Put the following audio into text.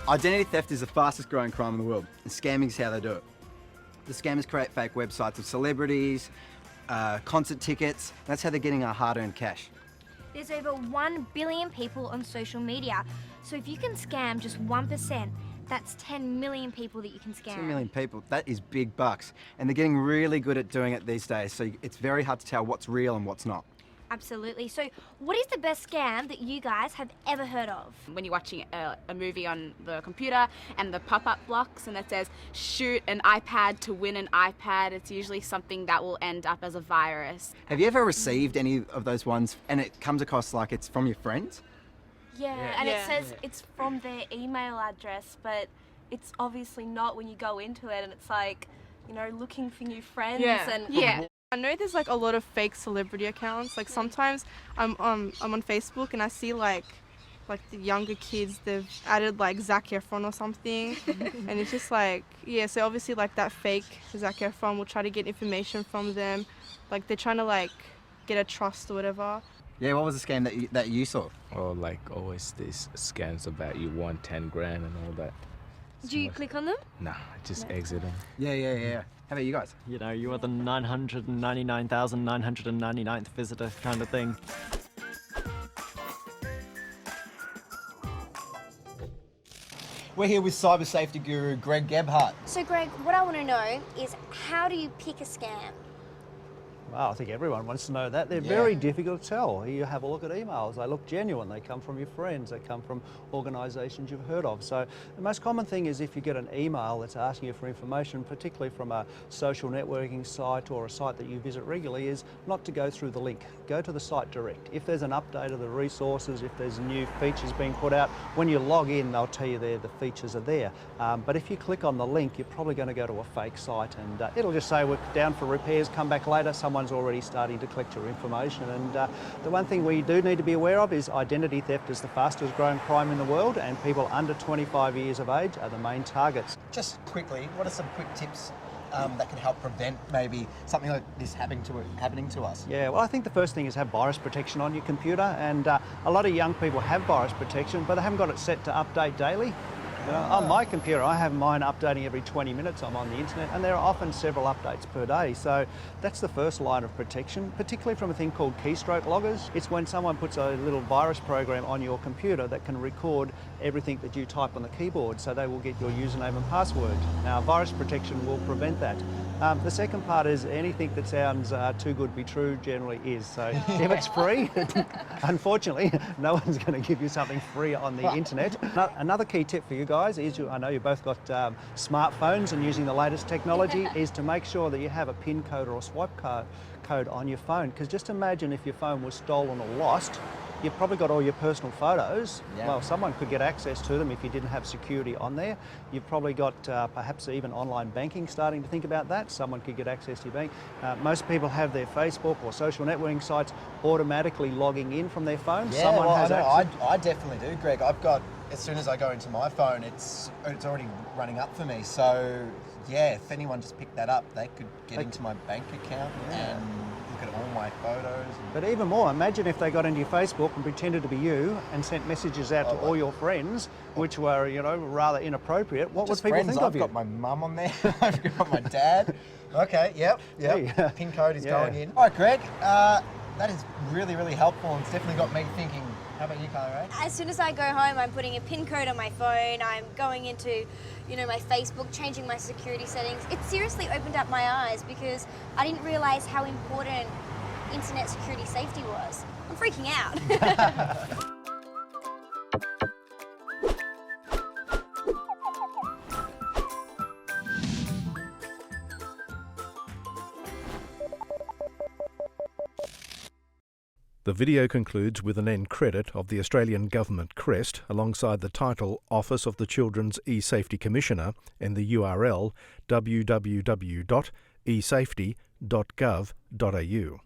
Identity theft is the fastest growing crime in the world, and scamming is how they do it. The scammers create fake websites of celebrities, concert tickets. That's how they're getting our hard-earned cash. There's over 1 billion people on social media, so if you can scam just 1%, that's 10 million people that you can scam. 10 million people, that is big bucks. And they're getting really good at doing it these days, so it's very hard to tell what's real and what's not. Absolutely. So what is the best scam that you guys have ever heard of? When you're watching a movie on the computer and the pop-up blocks and it says shoot an iPad to win an iPad, it's usually something that will end up as a virus. Have you ever received any of those ones and it comes across like it's from your friends? Yeah, and it says it's from their email address, but it's obviously not when you go into it, and it's like, you know, looking for new friends. Yeah. I know there's like a lot of fake celebrity accounts. Like sometimes I'm on Facebook and I see like the younger kids, they've added like Zac Efron or something, and it's just like, yeah, so obviously like that fake Zac Efron will try to get information from them, like they're trying to like get a trust or whatever. Yeah, what was the scam that you saw? Or like always these scams about you want 10 grand and all that. Do you click on them? Nah, just exit them. Yeah. How about you guys? You know, you are the 999,999th visitor kind of thing. We're here with cyber safety guru Greg Gebhardt. So Greg, what I want to know is how do you pick a scam? Well, I think everyone wants to know that. They're very difficult to tell. You have a look at emails, they look genuine, they come from your friends, they come from organisations you've heard of. So the most common thing is if you get an email that's asking you for information, particularly from a social networking site or a site that you visit regularly, is not to go through the link. Go to the site direct. If there's an update of the resources, if there's new features being put out, when you log in, they'll tell you there the features are there. But if you click on the link, you're probably going to go to a fake site and it'll just say we're down for repairs, come back later. Someone's already starting to collect your information, and the one thing we do need to be aware of is identity theft is the fastest growing crime in the world, and people under 25 years of age are the main targets. Just quickly, what are some quick tips that can help prevent maybe something like this happening to us? Yeah, well, I think the first thing is have virus protection on your computer, and a lot of young people have virus protection, but they haven't got it set to update daily. You know, on my computer, I have mine updating every 20 minutes. I'm on the internet, and there are often several updates per day. So that's the first line of protection, particularly from a thing called keystroke loggers. It's when someone puts a little virus program on your computer that can record everything that you type on the keyboard, so they will get your username and password. Now, virus protection will prevent that. The second part is anything that sounds too good to be true generally is. So if it's free, unfortunately, no one's going to give you something free on the internet. Another key tip for you guys is, I know you both got smartphones and using the latest technology, is to make sure that you have a PIN code or a swipe code on your phone. Because just imagine if your phone was stolen or lost, you've probably got all your personal photos. Yeah. Well, someone could get access to them if you didn't have security on there. You've probably got perhaps even online banking starting to think about that. Someone could get access to your bank. Most people have their Facebook or social networking sites automatically logging in from their phone. Yeah, someone has access. I definitely do, Greg. I've got, as soon as I go into my phone, it's already running up for me. So yeah, if anyone just picked that up, they could get into my bank account and look at all my photos. But even more, imagine if they got into your Facebook and pretended to be you and sent messages out to all your friends, which were, you know, rather inappropriate. What would people think of you? I've got my mum on there. I've got my dad. Okay, yep. Yeah. PIN code is going in. All right, Greg, that is really, really helpful, and it's definitely got me thinking. How about you, Carly Ray? As soon as I go home, I'm putting a PIN code on my phone. I'm going into, you know, my Facebook, changing my security settings. It seriously opened up my eyes because I didn't realise how important internet security safety was. I'm freaking out. The video concludes with an end credit of the Australian Government crest alongside the title Office of the Children's eSafety Commissioner and the URL www.esafety.gov.au.